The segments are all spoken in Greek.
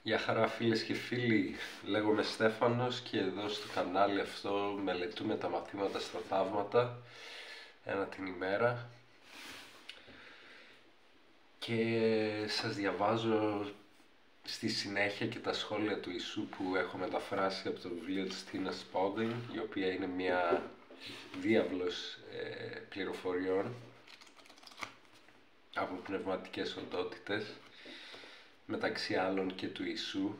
Γεια χαρά φίλες και φίλοι, λέγομαι Στέφανος και εδώ στο κανάλι αυτό μελετούμε τα μαθήματα στα θαύματα ένα την ημέρα και σας διαβάζω στη συνέχεια και τα σχόλια του Ιησού που έχω μεταφράσει από το βιβλίο της Τίνα Σπόντινγκ, η οποία είναι μια διάβλος πληροφοριών από πνευματικές οντότητες, μεταξύ άλλων και του Ιησού.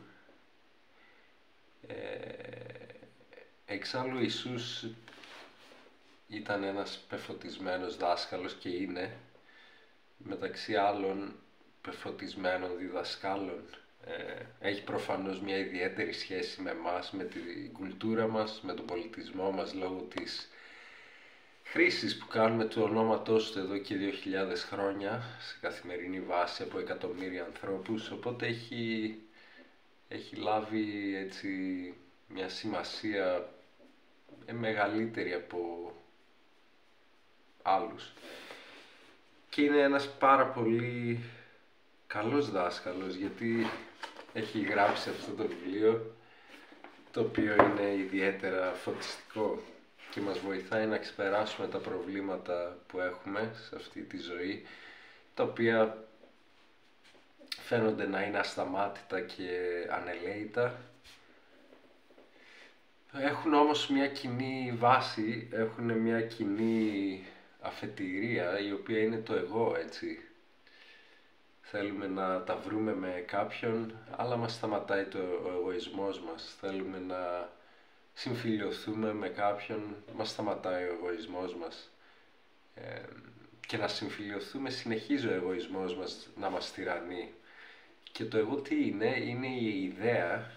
Εξάλλου ο Ιησούς ήταν ένας πεφωτισμένος δάσκαλος και είναι μεταξύ άλλων πεφωτισμένων διδασκάλων. Έχει προφανώς μια ιδιαίτερη σχέση με εμάς, με την κουλτούρα μας, με τον πολιτισμό μας, λόγω της χρήσης που κάνουμε του ονόματός του εδώ και 2.000 χρόνια σε καθημερινή βάση από εκατομμύρια ανθρώπους, οπότε έχει λάβει έτσι μια σημασία μεγαλύτερη από άλλους και είναι ένας πάρα πολύ καλός δάσκαλος, γιατί έχει γράψει αυτό το βιβλίο, το οποίο είναι ιδιαίτερα φωτιστικό και μας βοηθάει να ξεπεράσουμε τα προβλήματα που έχουμε σε αυτή τη ζωή, τα οποία φαίνονται να είναι ασταμάτητα και ανελαίητα. Έχουν όμως μια κοινή βάση, έχουν μια κοινή αφετηρία, η οποία είναι το εγώ, έτσι. Θέλουμε να τα βρούμε με κάποιον, αλλά μας σταματάει ο εγωισμός μας. Θέλουμε να συμφιλιωθούμε με κάποιον, μας σταματάει ο εγωισμός μας. Και να συμφιλιωθούμε, συνεχίζει ο εγωισμός μας να μας τυραννεί. Και το εγώ τι είναι η ιδέα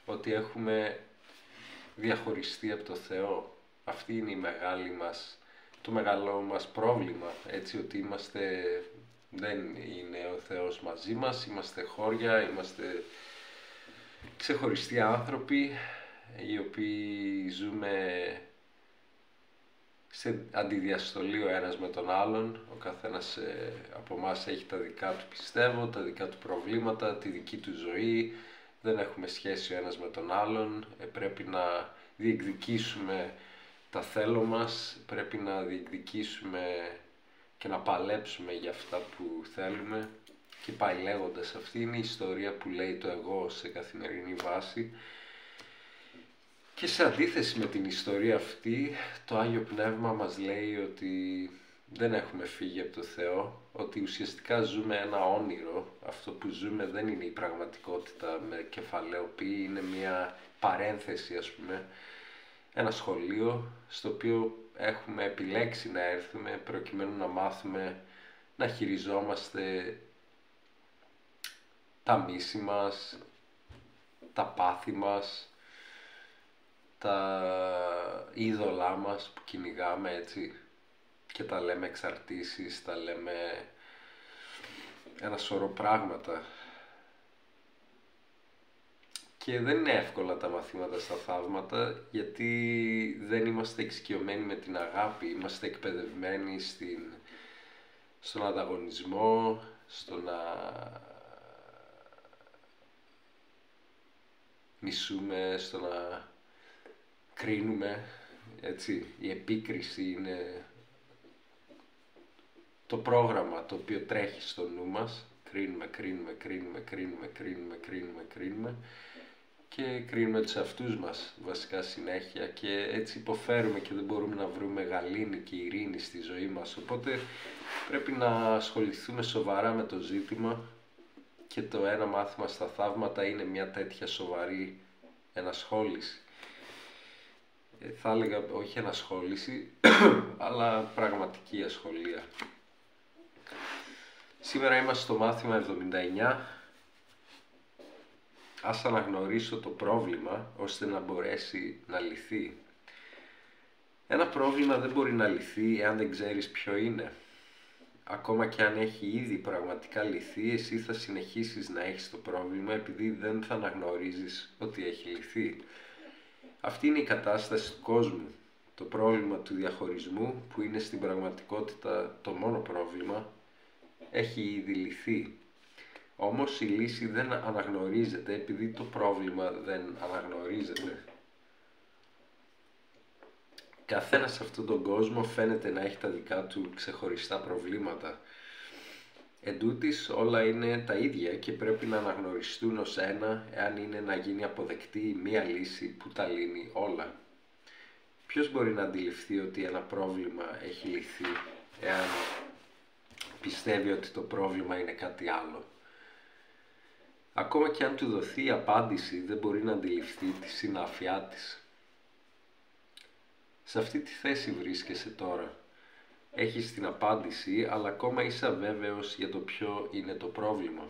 ότι έχουμε διαχωριστεί από το Θεό. Αυτή είναι το μεγάλο μας πρόβλημα, έτσι, ότι δεν είναι ο Θεός μαζί μας, είμαστε χώρια, είμαστε ξεχωριστοί άνθρωποι, οι οποίοι ζούμε σε αντιδιαστολή ο ένας με τον άλλον. Ο καθένας από εμάς έχει τα δικά του πιστεύω, τα δικά του προβλήματα, τη δική του ζωή, δεν έχουμε σχέση ο ένας με τον άλλον, πρέπει να διεκδικήσουμε τα θέλω μας, πρέπει να διεκδικήσουμε και να παλέψουμε για αυτά που θέλουμε και πάει λέγοντας. Αυτή είναι η ιστορία που λέει το εγώ σε καθημερινή βάση. Και σε αντίθεση με την ιστορία αυτή, το Άγιο Πνεύμα μας λέει ότι δεν έχουμε φύγει από το Θεό, ότι ουσιαστικά ζούμε ένα όνειρο. Αυτό που ζούμε δεν είναι η πραγματικότητα με κεφαλαίο π, είναι μια παρένθεση, ας πούμε, ένα σχολείο στο οποίο έχουμε επιλέξει να έρθουμε προκειμένου να μάθουμε να χειριζόμαστε τα μίση μας, τα πάθη μας, τα είδωλά μας που κυνηγάμε, έτσι, και τα λέμε εξαρτήσεις, τα λέμε ένα σωρό πράγματα. Και δεν είναι εύκολα τα μαθήματα στα θαύματα, γιατί δεν είμαστε εξοικειωμένοι με την αγάπη, είμαστε εκπαιδευμένοι στον ανταγωνισμό, στο να μισούμε, στο να κρίνουμε, έτσι. Η επίκριση είναι το πρόγραμμα το οποίο τρέχει στο νου μας. Κρίνουμε και κρίνουμε τους εαυτούς μας βασικά συνέχεια, και έτσι υποφέρουμε και δεν μπορούμε να βρούμε γαλήνη και ειρήνη στη ζωή μας. Οπότε πρέπει να ασχοληθούμε σοβαρά με το ζήτημα, και το ένα μάθημα στα θαύματα είναι μια τέτοια σοβαρή ενασχόληση. Θα έλεγα όχι ενασχόληση, αλλά πραγματική ασχολία. Σήμερα είμαστε στο μάθημα 79. Ας αναγνωρίσω το πρόβλημα ώστε να μπορέσει να λυθεί. Ένα πρόβλημα δεν μπορεί να λυθεί εάν δεν ξέρεις ποιο είναι. Ακόμα και αν έχει ήδη πραγματικά λυθεί, εσύ θα συνεχίσεις να έχεις το πρόβλημα επειδή δεν θα αναγνωρίζεις ότι έχει λυθεί. Αυτή είναι η κατάσταση του κόσμου. Το πρόβλημα του διαχωρισμού, που είναι στην πραγματικότητα το μόνο πρόβλημα, έχει ήδη λυθεί. Όμως η λύση δεν αναγνωρίζεται επειδή το πρόβλημα δεν αναγνωρίζεται. Καθένας σε αυτόν τον κόσμο φαίνεται να έχει τα δικά του ξεχωριστά προβλήματα. Εντούτοις όλα είναι τα ίδια και πρέπει να αναγνωριστούν ως ένα, εάν είναι να γίνει αποδεκτή μία λύση που τα λύνει όλα. Ποιος μπορεί να αντιληφθεί ότι ένα πρόβλημα έχει λυθεί, εάν πιστεύει ότι το πρόβλημα είναι κάτι άλλο? Ακόμα και αν του δοθεί η απάντηση, δεν μπορεί να αντιληφθεί τη συνάφειά της. Σε αυτή τη θέση βρίσκεσαι τώρα. Έχεις την απάντηση, αλλά ακόμα είσαι αβέβαιος για το ποιο είναι το πρόβλημα.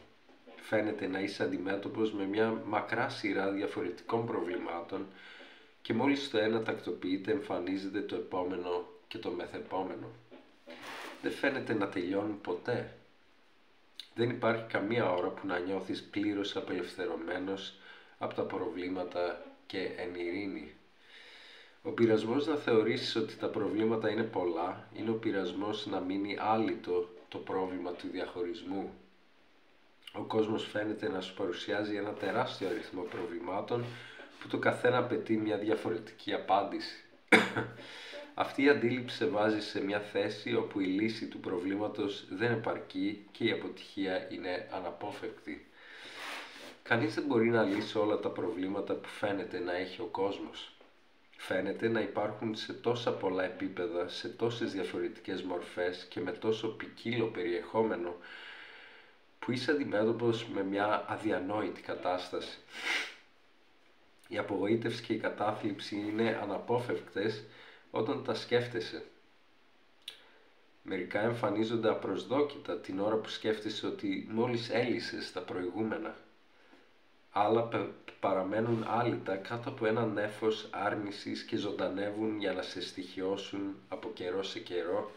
Φαίνεται να είσαι αντιμέτωπος με μια μακρά σειρά διαφορετικών προβλημάτων και μόλις το ένα τακτοποιείται, εμφανίζεται το επόμενο και το μεθεπόμενο. Δεν φαίνεται να τελειώνει ποτέ. Δεν υπάρχει καμία ώρα που να νιώθεις πλήρως απελευθερωμένος από τα προβλήματα και εν ειρήνη. Ο πειρασμός να θεωρήσεις ότι τα προβλήματα είναι πολλά είναι ο πειρασμός να μείνει άλυτο το πρόβλημα του διαχωρισμού. Ο κόσμος φαίνεται να σου παρουσιάζει ένα τεράστιο αριθμό προβλημάτων που το καθένα απαιτεί μια διαφορετική απάντηση. Αυτή η αντίληψη σε βάζει σε μια θέση όπου η λύση του προβλήματος δεν επαρκεί και η αποτυχία είναι αναπόφευκτη. Κανείς δεν μπορεί να λύσει όλα τα προβλήματα που φαίνεται να έχει ο κόσμος. Φαίνεται να υπάρχουν σε τόσα πολλά επίπεδα, σε τόσες διαφορετικές μορφές και με τόσο ποικίλο περιεχόμενο που είσαι αντιμέτωπος με μια αδιανόητη κατάσταση. Η απογοήτευση και η κατάθλιψη είναι αναπόφευκτες όταν τα σκέφτεσαι. Μερικά εμφανίζονται απροσδόκητα την ώρα που σκέφτεσαι ότι μόλις έλυσες τα προηγούμενα. Άλλα παραμένουν άλυτα κάτω από ένα νέφος άρνησης και ζωντανεύουν για να σε στοιχειώσουν από καιρό σε καιρό,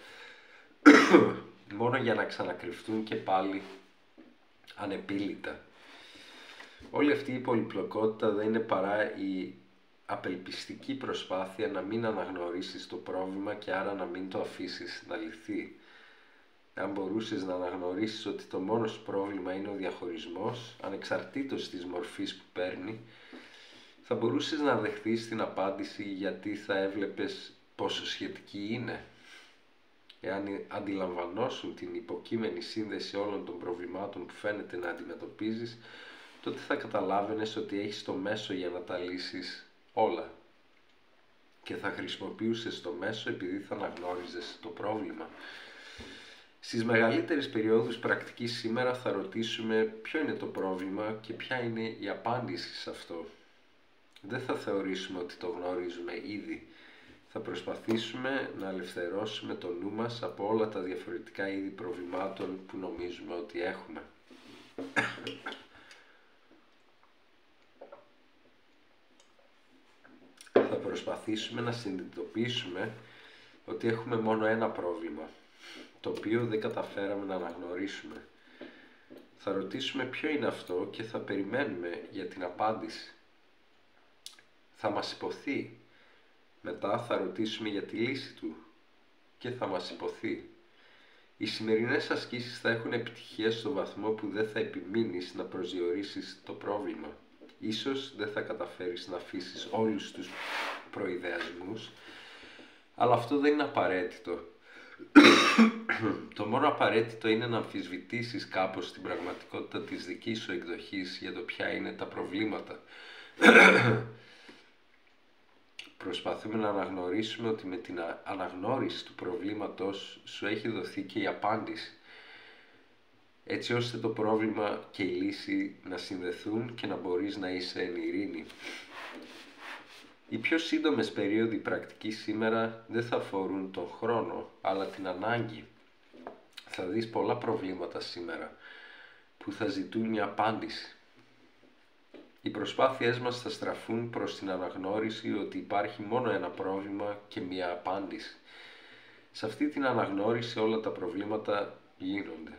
μόνο για να ξανακρυφτούν και πάλι ανεπίλητα. Όλη αυτή η πολυπλοκότητα δεν είναι παρά η απελπιστική προσπάθεια να μην αναγνωρίσεις το πρόβλημα και άρα να μην το αφήσεις να λυθεί. Αν μπορούσες να αναγνωρίσεις ότι το μόνο σου πρόβλημα είναι ο διαχωρισμός, ανεξαρτήτως της μορφής που παίρνει, θα μπορούσες να δεχθείς την απάντηση γιατί θα έβλεπες πόσο σχετική είναι. Εάν αντιλαμβανόσουν την υποκείμενη σύνδεση όλων των προβλημάτων που φαίνεται να αντιμετωπίζεις, τότε θα καταλάβαινες ότι έχεις το μέσο για να τα λύσεις όλα και θα χρησιμοποιούσες το μέσο επειδή θα αναγνώριζες το πρόβλημα. Στις μεγαλύτερες περιόδους πρακτικής σήμερα θα ρωτήσουμε ποιο είναι το πρόβλημα και ποια είναι η απάντηση σε αυτό. Δεν θα θεωρήσουμε ότι το γνωρίζουμε ήδη. Θα προσπαθήσουμε να ελευθερώσουμε το νου μας από όλα τα διαφορετικά είδη προβλημάτων που νομίζουμε ότι έχουμε. Θα προσπαθήσουμε να συνειδητοποιήσουμε ότι έχουμε μόνο ένα πρόβλημα, το οποίο δεν καταφέραμε να αναγνωρίσουμε. Θα ρωτήσουμε ποιο είναι αυτό και θα περιμένουμε για την απάντηση. Θα μας υποθεί. Μετά θα ρωτήσουμε για τη λύση του και θα μας υποθεί. Οι σημερινές ασκήσεις θα έχουν επιτυχία στο βαθμό που δεν θα επιμείνεις να προσδιορίσεις το πρόβλημα. Ίσως δεν θα καταφέρεις να αφήσεις όλους τους προειδεασμούς, αλλά αυτό δεν είναι απαραίτητο. Το μόνο απαραίτητο είναι να αμφισβητήσεις κάπως την πραγματικότητα της δικής σου εκδοχής για το ποια είναι τα προβλήματα. Προσπαθούμε να αναγνωρίσουμε ότι με την αναγνώριση του προβλήματος σου έχει δοθεί και η απάντηση, έτσι ώστε το πρόβλημα και η λύση να συνδεθούν και να μπορείς να είσαι εν ειρήνη. Οι πιο σύντομες περίοδοι πρακτικής σήμερα δεν θα αφορούν τον χρόνο, αλλά την ανάγκη. Θα δεις πολλά προβλήματα σήμερα που θα ζητούν μια απάντηση. Οι προσπάθειές μας θα στραφούν προς την αναγνώριση ότι υπάρχει μόνο ένα πρόβλημα και μια απάντηση. Σε αυτή την αναγνώριση όλα τα προβλήματα γίνονται.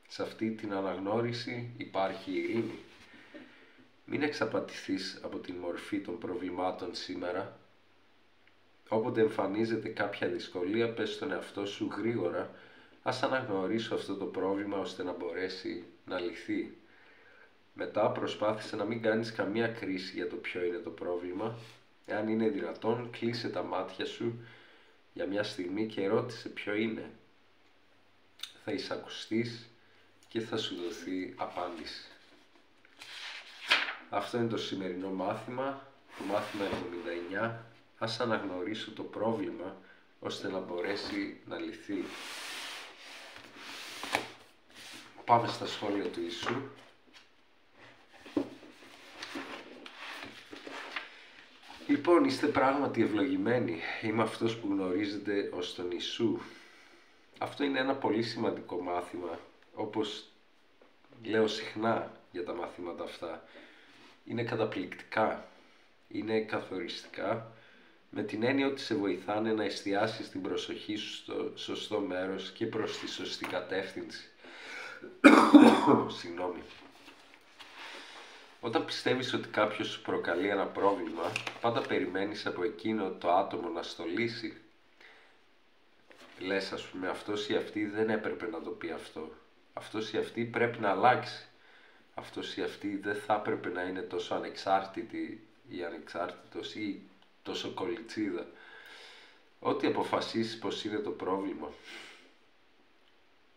Σε αυτή την αναγνώριση υπάρχει ειρήνη. Μην εξαπατηθείς από την μορφή των προβλημάτων σήμερα. Όποτε εμφανίζεται κάποια δυσκολία, πες στον εαυτό σου γρήγορα, ας αναγνωρίσω αυτό το πρόβλημα ώστε να μπορέσει να λυθεί. Μετά προσπάθησε να μην κάνεις καμία κρίση για το ποιο είναι το πρόβλημα. Εάν είναι δυνατόν, κλείσε τα μάτια σου για μια στιγμή και ρώτησε ποιο είναι. Θα εισακουστείς και θα σου δοθεί απάντηση. Αυτό είναι το σημερινό μάθημα, το μάθημα 79. Ας αναγνωρίσω το πρόβλημα ώστε να μπορέσει να λυθεί. Πάμε στα σχόλια του Ιησού. Λοιπόν, είστε πράγματι ευλογημένοι. Είμαι αυτός που γνωρίζετε ως τον Ιησού. Αυτό είναι ένα πολύ σημαντικό μάθημα, όπως λέω συχνά για τα μαθήματα αυτά. Είναι καταπληκτικά, είναι καθοριστικά, με την έννοια ότι σε βοηθάνε να εστιάσεις την προσοχή σου στο σωστό μέρος και προς τη σωστή κατεύθυνση. Συγγνώμη. Όταν πιστεύεις ότι κάποιος σου προκαλεί ένα πρόβλημα, πάντα περιμένεις από εκείνο το άτομο να στο λύσει. Λες, ας πούμε, αυτός ή αυτή δεν έπρεπε να το πει αυτό. Αυτός ή αυτή πρέπει να αλλάξει. Αυτός ή αυτή δεν θα έπρεπε να είναι τόσο ανεξάρτητη ή ανεξάρτητος ή τόσο κολιτσίδα. Ό,τι αποφασίσεις πως είναι το πρόβλημα.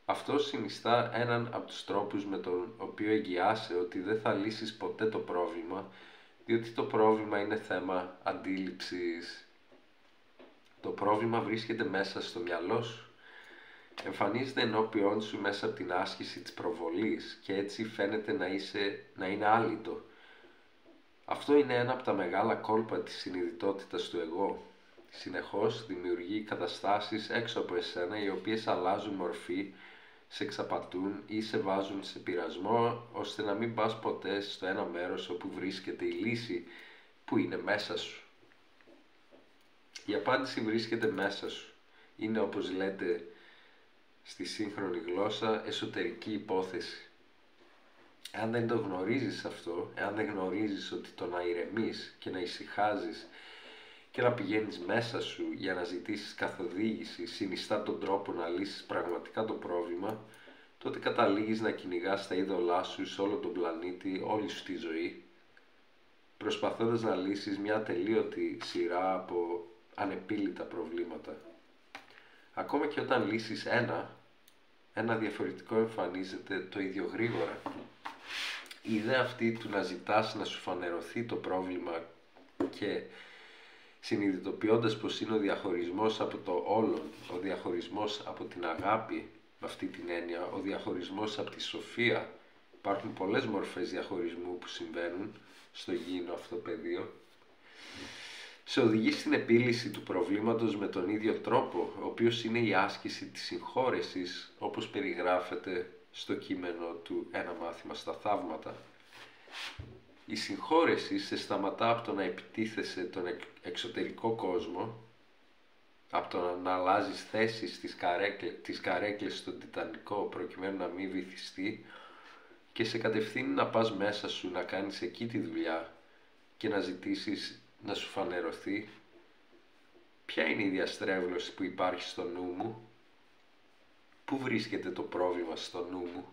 Αυτό συνιστά έναν από τους τρόπους με τον οποίο εγγυάσαι ότι δεν θα λύσεις ποτέ το πρόβλημα, διότι το πρόβλημα είναι θέμα αντίληψης. Το πρόβλημα βρίσκεται μέσα στο μυαλό σου. Εμφανίζεται ενώπιόν σου μέσα από την άσκηση της προβολής και έτσι φαίνεται να είναι άλυτο. Αυτό είναι ένα από τα μεγάλα κόλπα της συνειδητότητας του εγώ. Συνεχώς δημιουργεί καταστάσεις έξω από εσένα οι οποίες αλλάζουν μορφή, σε εξαπατούν ή σε βάζουν σε πειρασμό ώστε να μην πας ποτέ στο ένα μέρος όπου βρίσκεται η λύση που είναι μέσα σου. Η απάντηση βρίσκεται μέσα σου. Είναι, όπως λέτε στη σύγχρονη γλώσσα, εσωτερική υπόθεση. Εάν δεν το γνωρίζεις αυτό, εάν δεν γνωρίζεις ότι το να ηρεμείς και να ησυχάζεις και να πηγαίνεις μέσα σου για να ζητήσεις καθοδήγηση συνιστά τον τρόπο να λύσεις πραγματικά το πρόβλημα, τότε καταλήγεις να κυνηγάς τα είδωλά σου σε όλο τον πλανήτη, όλη σου τη ζωή, προσπαθώντας να λύσεις μια ατελείωτη σειρά από ανεπίλητα προβλήματα. Ακόμα και όταν λύσεις ένα διαφορετικό εμφανίζεται το ίδιο γρήγορα. Η ιδέα αυτή του να ζητάς να σου φανερωθεί το πρόβλημα και συνειδητοποιώντας πως είναι ο διαχωρισμός από το όλον, ο διαχωρισμός από την αγάπη, με αυτή την έννοια, ο διαχωρισμός από τη σοφία. Υπάρχουν πολλές μορφές διαχωρισμού που συμβαίνουν στο γήινο αυτό πεδίο. Σε οδηγεί στην επίλυση του προβλήματος με τον ίδιο τρόπο, ο οποίος είναι η άσκηση της συγχώρεσης, όπως περιγράφεται στο κείμενο του «Ένα μάθημα στα θαύματα». Η συγχώρεση σε σταματά από το να επιτίθεσαι τον εξωτερικό κόσμο, από το να αλλάζεις θέσεις τις καρέκλες στον Τιτανικό προκειμένου να μην βυθιστεί, και σε κατευθύνει να πας μέσα σου να κάνεις εκεί τη δουλειά και να ζητήσεις να σου φανερωθεί ποια είναι η διαστρέβλωση που υπάρχει στο νου μου, πού βρίσκεται το πρόβλημα στο νου μου.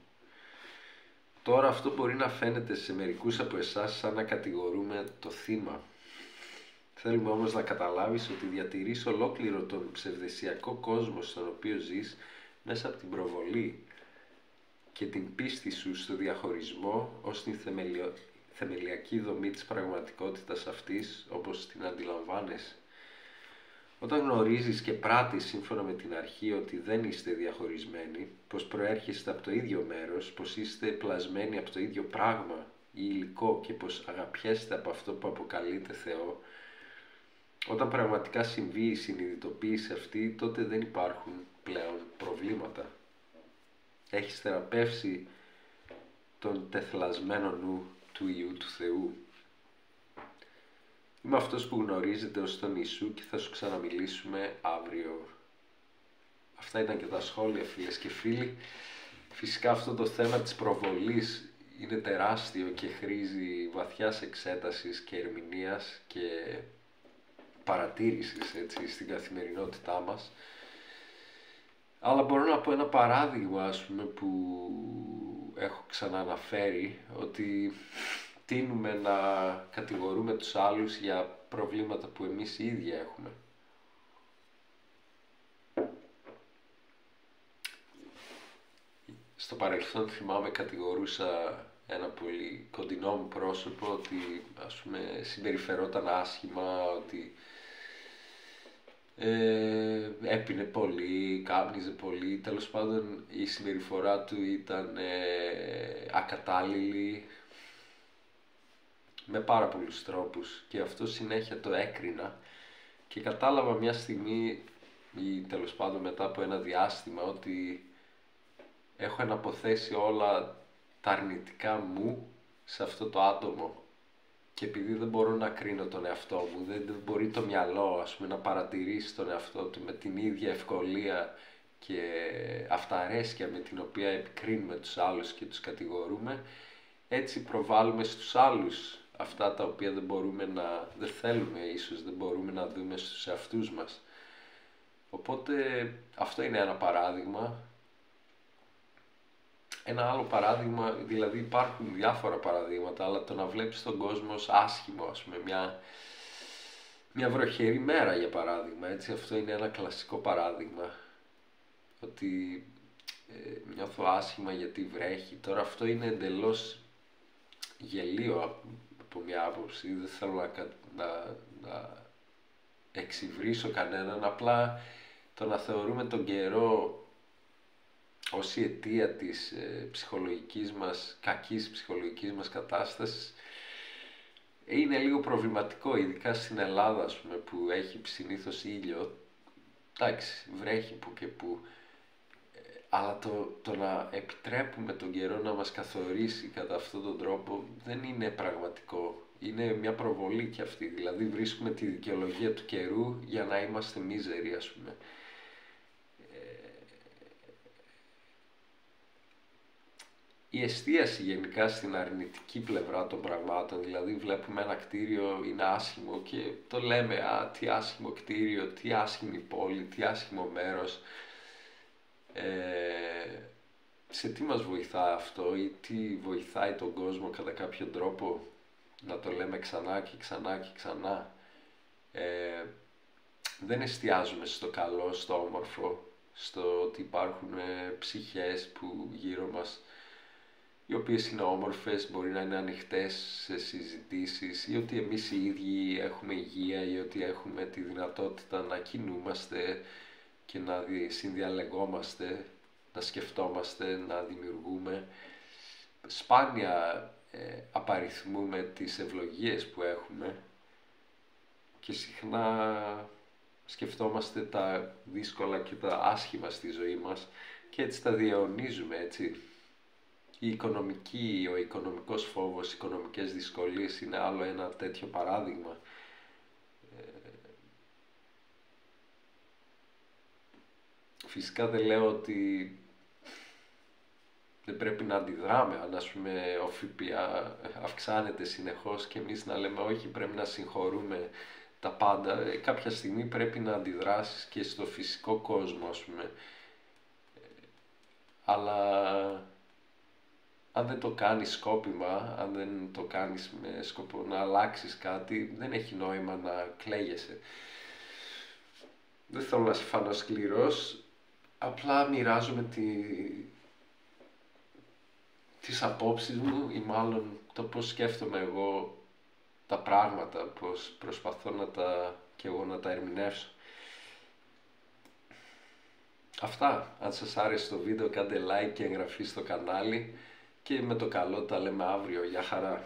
Τώρα αυτό μπορεί να φαίνεται σε μερικούς από εσάς σαν να κατηγορούμε το θύμα. Θέλουμε όμως να καταλάβεις ότι διατηρείς ολόκληρο τον ψευδαισιακό κόσμο στον οποίο ζεις μέσα από την προβολή και την πίστη σου στο διαχωρισμό ως την θεμελιακή δομή της πραγματικότητας αυτής, όπως την αντιλαμβάνεσαι. Όταν γνωρίζεις και πράττεις σύμφωνα με την αρχή ότι δεν είστε διαχωρισμένοι, πως προέρχεστε από το ίδιο μέρος, πως είστε πλασμένοι από το ίδιο πράγμα ή υλικό και πως αγαπιέστε από αυτό που αποκαλείται Θεό, όταν πραγματικά συμβεί η συνειδητοποίηση αυτή, τότε δεν υπάρχουν πλέον προβλήματα. Έχεις θεραπεύσει τον τεθλασμένο νου του Υιού του Θεού. Είμαι αυτός που γνωρίζετε ως τον Ιησού και θα σου ξαναμιλήσουμε αύριο. Αυτά ήταν και τα σχόλια, φίλες και φίλοι. Φυσικά αυτό το θέμα της προβολής είναι τεράστιο και χρήζει βαθιάς εξέτασης και ερμηνείας και παρατήρησης, έτσι, στην καθημερινότητά μας. Αλλά μπορώ να πω ένα παράδειγμα, ας πούμε, που έχω ξανααναφέρει, ότι τείνουμε να κατηγορούμε τους άλλους για προβλήματα που εμείς οι ίδιοι έχουμε. Στο παρελθόν θυμάμαι κατηγορούσα ένα πολύ κοντινό μου πρόσωπο ότι ας πούμε συμπεριφερόταν άσχημα, ότι έπινε πολύ, κάπνιζε πολύ, τέλος πάντων η συμπεριφορά του ήταν ακατάλληλη με πάρα πολλούς τρόπους, και αυτό συνέχεια το έκρινα και κατάλαβα μια στιγμή, ή τέλος πάντων μετά από ένα διάστημα, ότι έχω εναποθέσει όλα τα αρνητικά μου σε αυτό το άτομο, και επειδή δεν μπορώ να κρίνω τον εαυτό μου, δεν μπορεί το μυαλό, ας πούμε, να παρατηρήσει τον εαυτό του με την ίδια ευκολία και αυταρέσκεια με την οποία επικρίνουμε τους άλλους και τους κατηγορούμε, έτσι προβάλλουμε στους άλλους αυτά τα οποία δεν θέλουμε, ίσως δεν μπορούμε να δούμε στους εαυτούς μας. Οπότε αυτό είναι ένα παράδειγμα. Ένα άλλο παράδειγμα, δηλαδή υπάρχουν διάφορα παραδείγματα, αλλά το να βλέπεις τον κόσμο ως άσχημο, ας πούμε, μια βροχερή μέρα για παράδειγμα, έτσι, αυτό είναι ένα κλασικό παράδειγμα, ότι νιώθω άσχημα γιατί βρέχει. Τώρα αυτό είναι εντελώς γελίο από μια άποψη, δεν θέλω να εξυβρίσω κανέναν, απλά το να θεωρούμε τον καιρό ως η αιτία της κακής ψυχολογικής μας κατάστασης είναι λίγο προβληματικό, ειδικά στην Ελλάδα, ας πούμε, που έχει συνήθως ήλιο. Εντάξει, βρέχει που και που, αλλά το να επιτρέπουμε τον καιρό να μας καθορίσει κατά αυτόν τον τρόπο δεν είναι πραγματικό. Είναι μια προβολή κι αυτή, δηλαδή βρίσκουμε τη δικαιολογία του καιρού για να είμαστε μίζεροι, ας πούμε. Η εστίαση γενικά στην αρνητική πλευρά των πραγμάτων, δηλαδή βλέπουμε ένα κτίριο είναι άσχημο και το λέμε τι άσχημο κτίριο, τι άσχημη πόλη, τι άσχημο μέρος. Σε τι μας βοηθά αυτό, ή τι βοηθάει τον κόσμο κατά κάποιον τρόπο να το λέμε ξανά και ξανά και ξανά? Δεν εστιάζουμε στο καλό, στο όμορφο, στο ότι υπάρχουν ψυχές που γύρω μας, οι οποίες είναι όμορφες, μπορεί να είναι ανοιχτές σε συζητήσεις, ή ότι εμείς οι ίδιοι έχουμε υγεία, ή ότι έχουμε τη δυνατότητα να κινούμαστε και να συνδιαλεγόμαστε, να σκεφτόμαστε, να δημιουργούμε. Σπάνια απαριθμούμε τις ευλογίες που έχουμε και συχνά σκεφτόμαστε τα δύσκολα και τα άσχημα στη ζωή μας και έτσι τα διαιωνίζουμε, έτσι. Ο οικονομικός φόβος, οι οικονομικές δυσκολίες είναι άλλο ένα τέτοιο παράδειγμα. Φυσικά δεν λέω ότι δεν πρέπει να αντιδράμε, αν ας πούμε ο ΦΠΑ αυξάνεται συνεχώς και εμείς να λέμε όχι, πρέπει να συγχωρούμε τα πάντα. Κάποια στιγμή πρέπει να αντιδράσεις και στο φυσικό κόσμο, ας πούμε. Αλλά αν δεν το κάνεις σκόπιμα, αν δεν το κάνεις με σκοπό να αλλάξεις κάτι, δεν έχει νόημα να κλαίγεσαι. Δεν θέλω να σε φανώ σκληρός, απλά μοιράζομαι τις απόψεις μου, ή μάλλον το πώς σκέφτομαι εγώ τα πράγματα, πώς προσπαθώ και εγώ να τα ερμηνεύσω. Αυτά. Αν σας άρεσε το βίντεο κάντε like και εγγραφή στο κανάλι και με το καλό τα λέμε αύριο. Γεια χαρά.